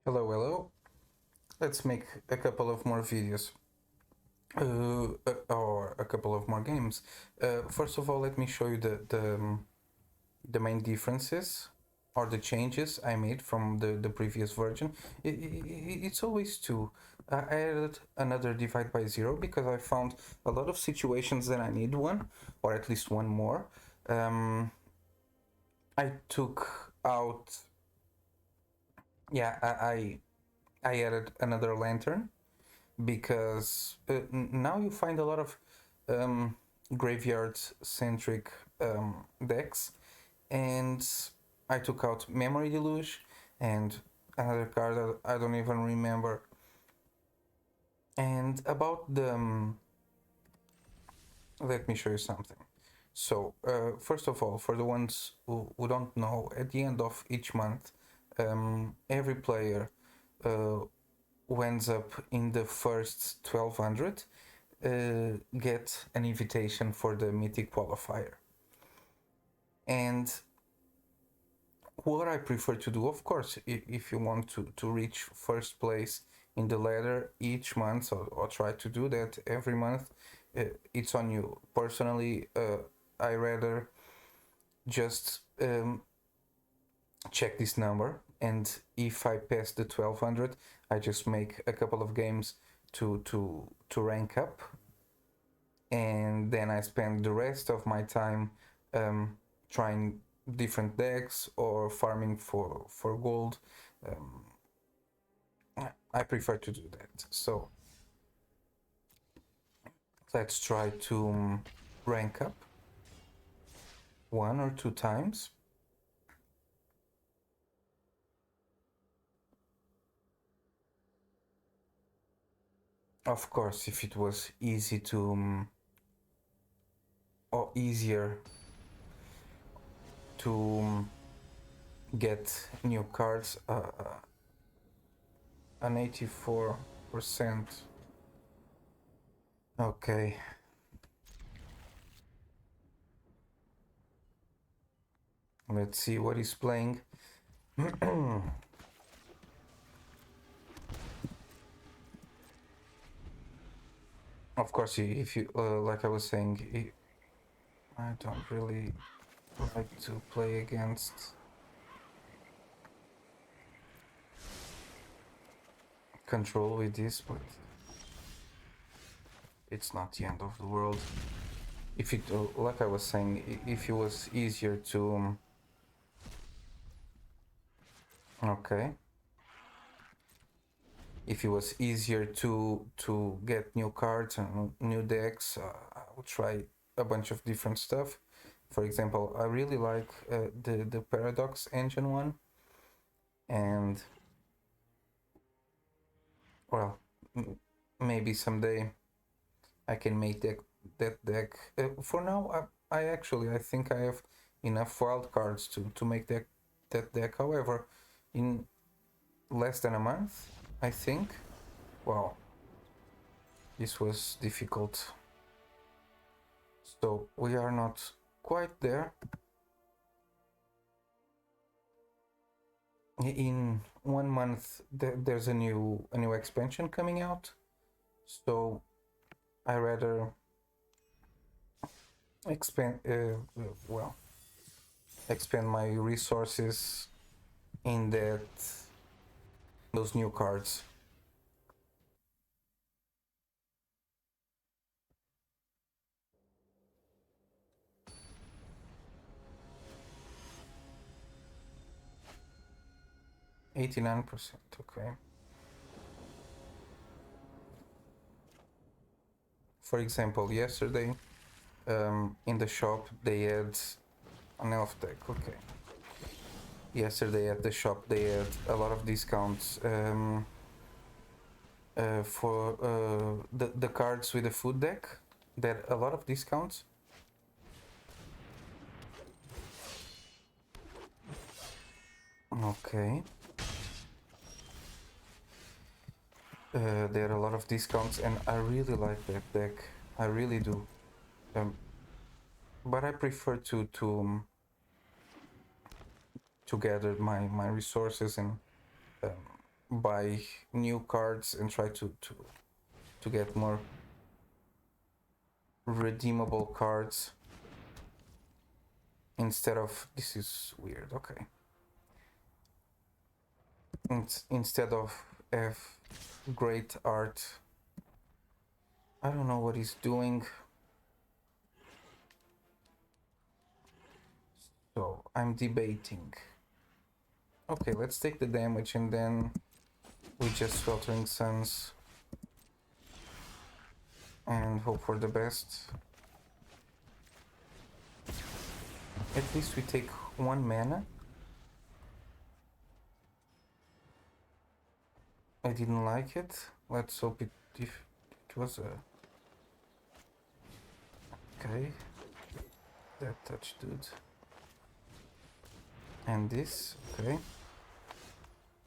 Hello, hello. Let's make a couple of more videos. Or a couple of more games. First of all, let me show you the main differences or the changes I made from the previous version. It's always two. I added another divide by zero because I found a lot of situations that I need one, or at least one more. I took out, yeah, I added another lantern because now you find a lot of graveyard centric decks, and I took out Memory Deluge and another card that I don't even remember. And about the let me show you something. So first of all, for the ones who don't know, at the end of each month, every player uh, who ends up in the first 1200 get an invitation for the Mythic qualifier. And what I prefer to do, of course, if you want to reach first place in the ladder each month, or try to do that every month, it's on you. Personally, I rather just check this number, and if I pass the 1200, I just make a couple of games to rank up, and then I spend the rest of my time trying different decks or farming for gold. Um, I prefer to do that. So let's try to rank up one or two times. Of course, if it was easy to or easier to get new cards, an 84%. Okay. Let's see what he's playing. Of course, if you like I was saying, I don't really like to play against control with this, but it's not the end of the world. If it, like I was saying, if it was easier to, okay, if it was easier to get new cards and new decks, I would try a bunch of different stuff. For example, I really like the Paradox engine one, and well, maybe someday I can make that deck. For now, I think I have enough wild cards to make that deck. However, in less than a month, I think. Wow, this was difficult. So we are not quite there. In 1 month, there's a new expansion coming out. So I rather expand well expand my resources in those new cards. %, okay. For example, yesterday in the shop they had an elf deck, okay. Yesterday at the shop they had a lot of discounts for the cards with the food deck. They had a lot of discounts. Okay. There are a lot of discounts, and I really like that deck. I really do. But I prefer to gather my resources and buy new cards and try to get more redeemable cards instead of, this is weird, okay, instead of have great art. I don't know what he's doing, so I'm debating. Okay, let's take the damage and then we just Sweltering Suns and hope for the best. At least we take 1 mana. I didn't like it. Let's hope it was a... Okay. That touch, dude. And this, okay.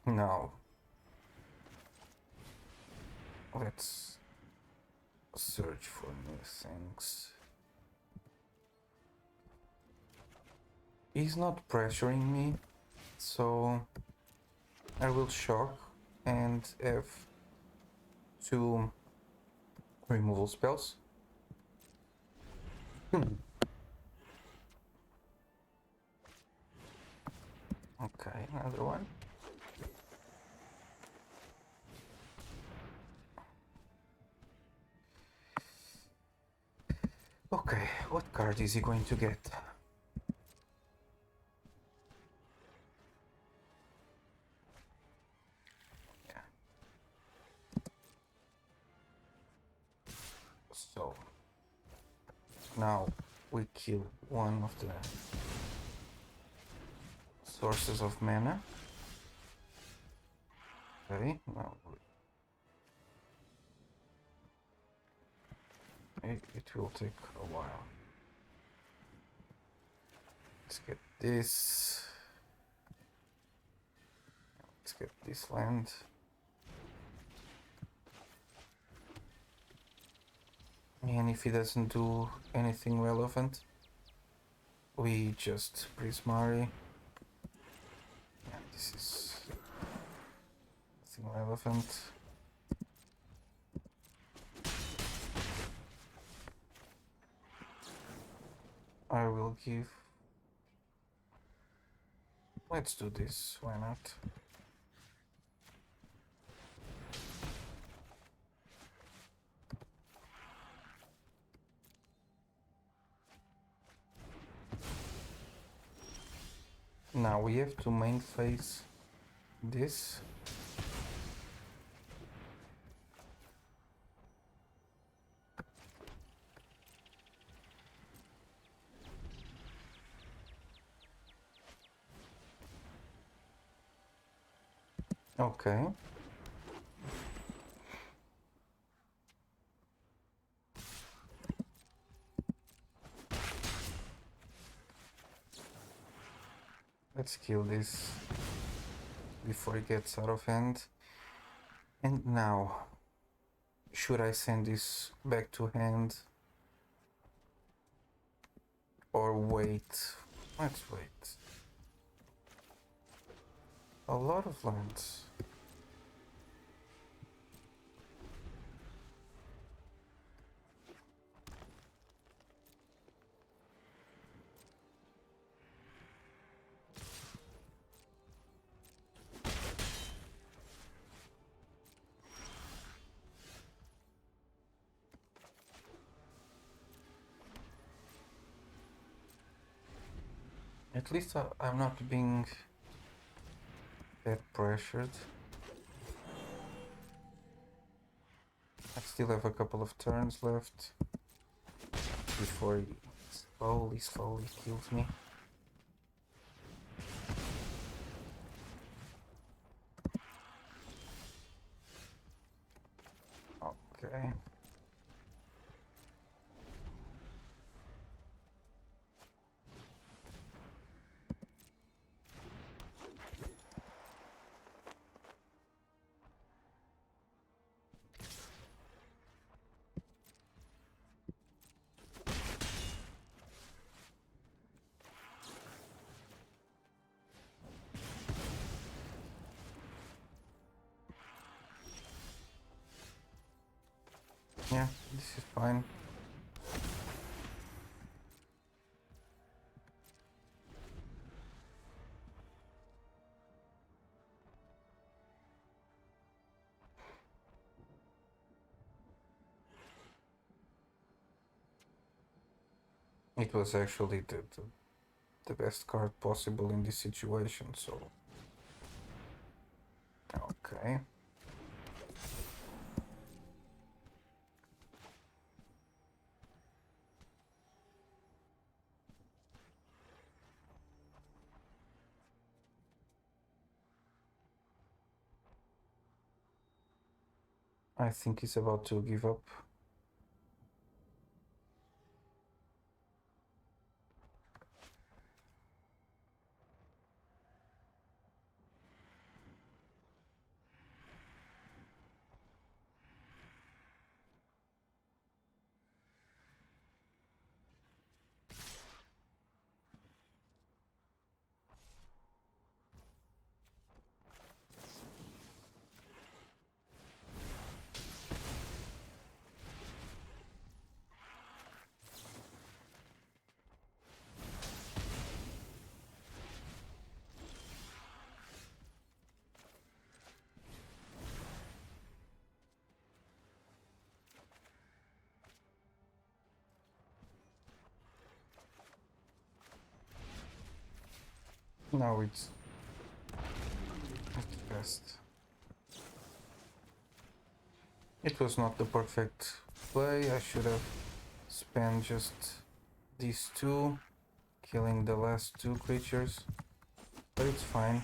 Now, let's search for new things. He's not pressuring me, so I will shock and have 2 removal spells. Okay, another one. Okay, what card is he going to get? Yeah. So now we kill one of the sources of mana. Okay, now it will take a while. Let's get this. Let's get this land. And if he doesn't do anything relevant, we just Prismari. Yeah, this is nothing relevant. I will give... Let's do this, why not? Now we have to main phase this. Okay. Let's kill this before it gets out of hand. And now, should I send this back to hand? Or wait? Let's wait. A lot of lands. At least I'm not being that pressured. I still have a couple of turns left before he slowly kills me. Okay. Yeah, this is fine. It was actually the best card possible in this situation, so... Okay. I think he's about to give up. Now it's best. It was not the perfect play. I should have spent just these two, killing the last two creatures, but it's fine.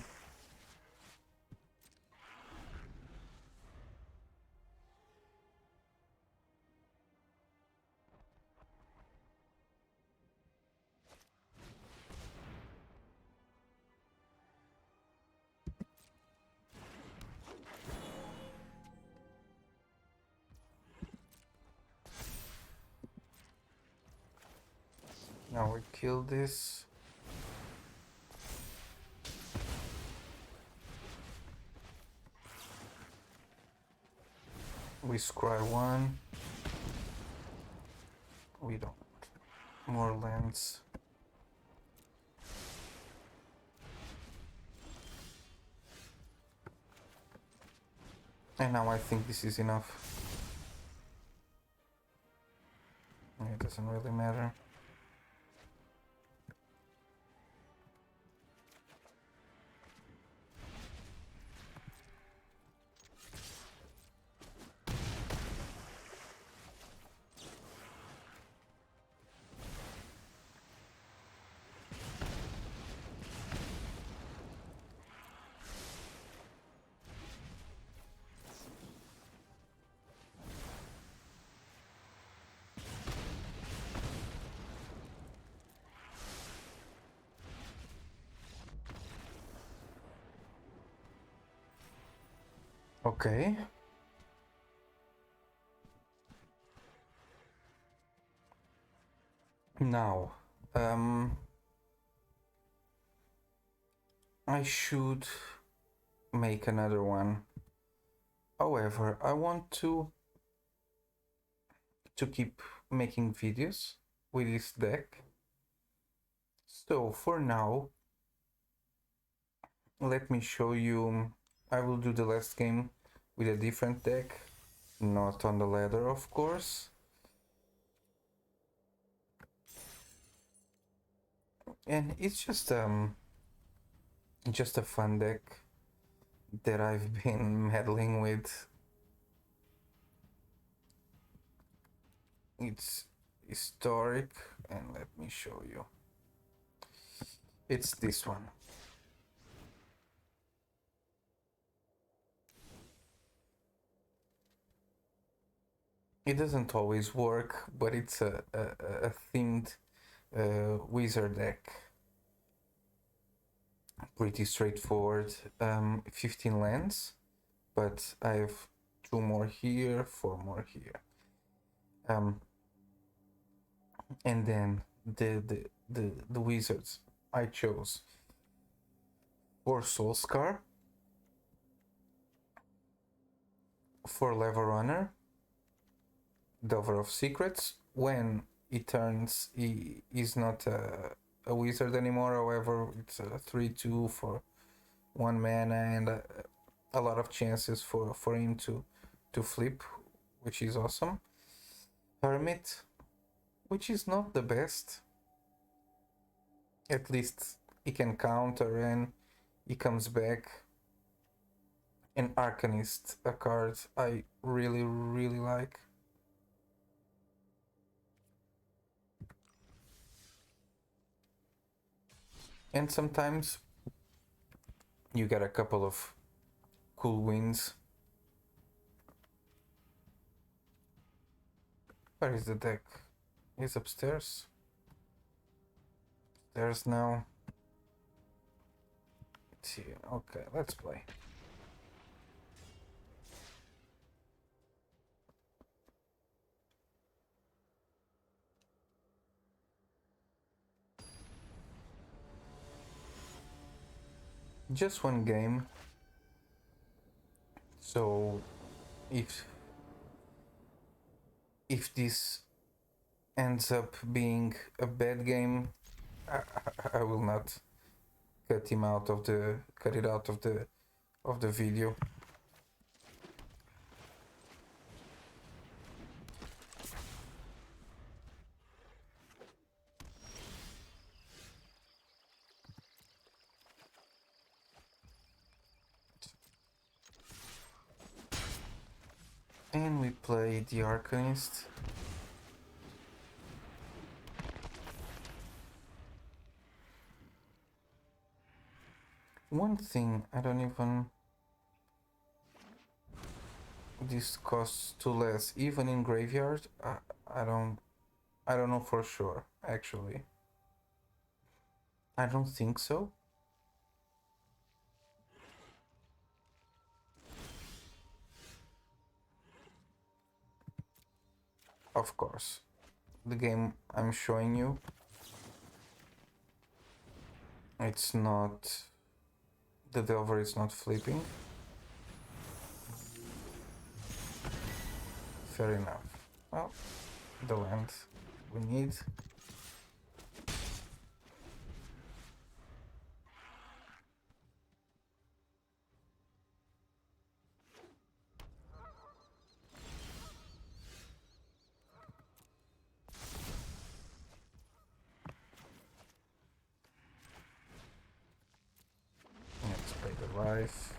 Now we kill this. We scry one. We don't. More lands. And now I think this is enough. It doesn't really matter. Okay. Now, I should make another one. However, I want to keep making videos with this deck. So for now, let me show you. I will do the last game with a different deck, not on the ladder, of course. And it's just a fun deck that I've been meddling with. It's historic, and let me show you. It's this one. It doesn't always work, but it's a themed wizard deck. Pretty straightforward. 15 lands, but I have 2 more here, 4 more here. And then the wizards I chose for Soulscar, for Lever Runner, Delver of Secrets. When he turns, he is not a wizard anymore. However, it's a 3/2 for 1 mana and a lot of chances for him to flip, which is awesome. Hermit, which is not the best. At least he can counter and he comes back. And Arcanist, a card I really, really like. And sometimes you get a couple of cool wins. Where is the deck? It's upstairs. There's now. Let's see. Okay, let's play. Just one game. So if this ends up being a bad game, I will not cut it out of the video. And we play the Arcanist. One thing I don't even. This costs 2 less, even in graveyard. I don't know for sure. Actually, I don't think so. Of course, the game I'm showing you, it's not. The Delver is not flipping. Fair enough. Well, the land we need. Let's play the life.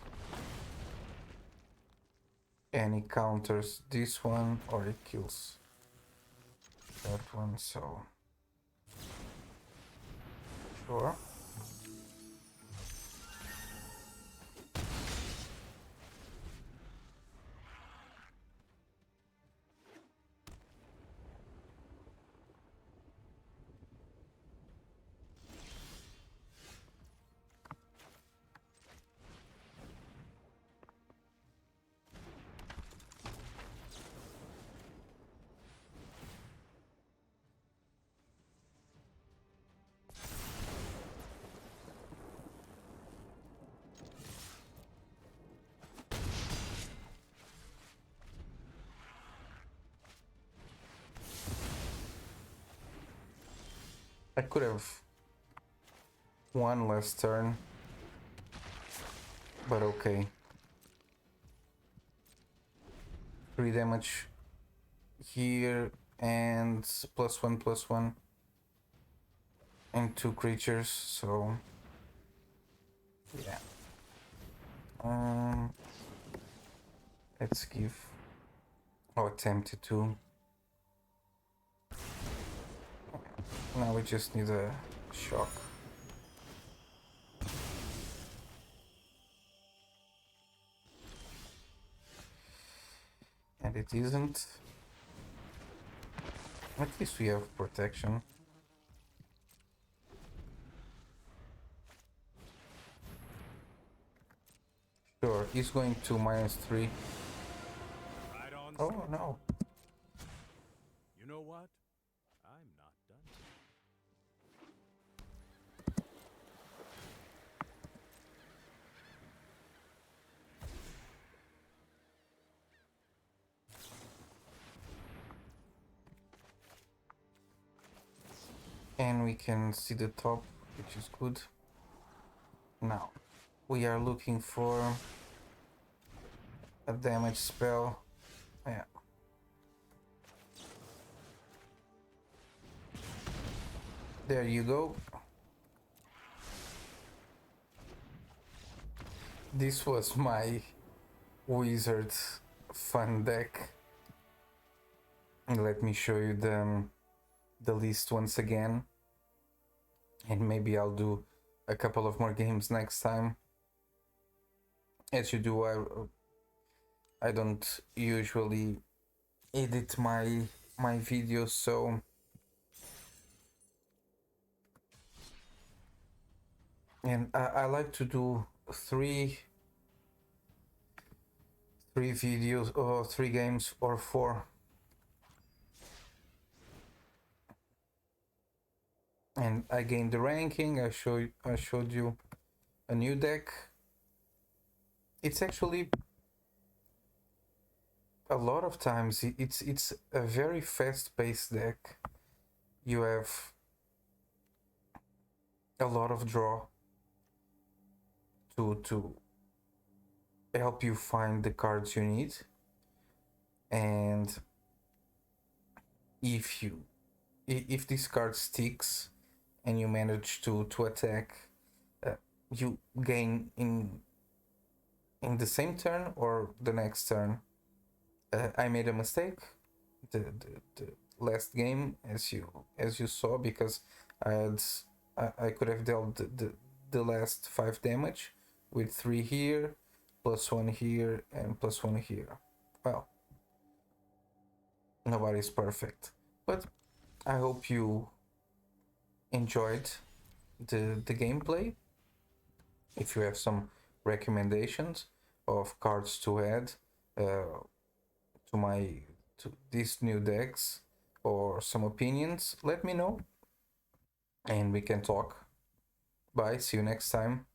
And he counters this one or he kills that one, so sure. I could have one last turn, but okay. 3 damage here and +1/+1 and 2 creatures, so yeah. Let's give or attempt to. Now we just need a shock. And it isn't. At least we have protection. Sure, he's going to -3. Right on. Oh no. You know what? I'm not done. and we can see the top, which is good. Now we are looking for a damage spell. Yeah. There you go. This was my wizard fun deck. Let me show you the list once again, and maybe I'll do a couple of more games next time. As you do, I don't usually edit my videos, so and I like to do three videos or 3 games or 4, and I gained the ranking. I showed you a new deck. It's actually a lot of times it's a very fast-paced deck. You have a lot of draw to help you find the cards you need, and if this card sticks and you manage to attack, you gain in the same turn or the next turn. I made a mistake the last game, as you saw, because I could have dealt the last 5 damage with 3 here, +1 here, and +1 here. Well, nobody's perfect, but I hope you enjoyed the gameplay. If you have some recommendations of cards to add to these new decks, or some opinions, let me know and we can talk. Bye, see you next time.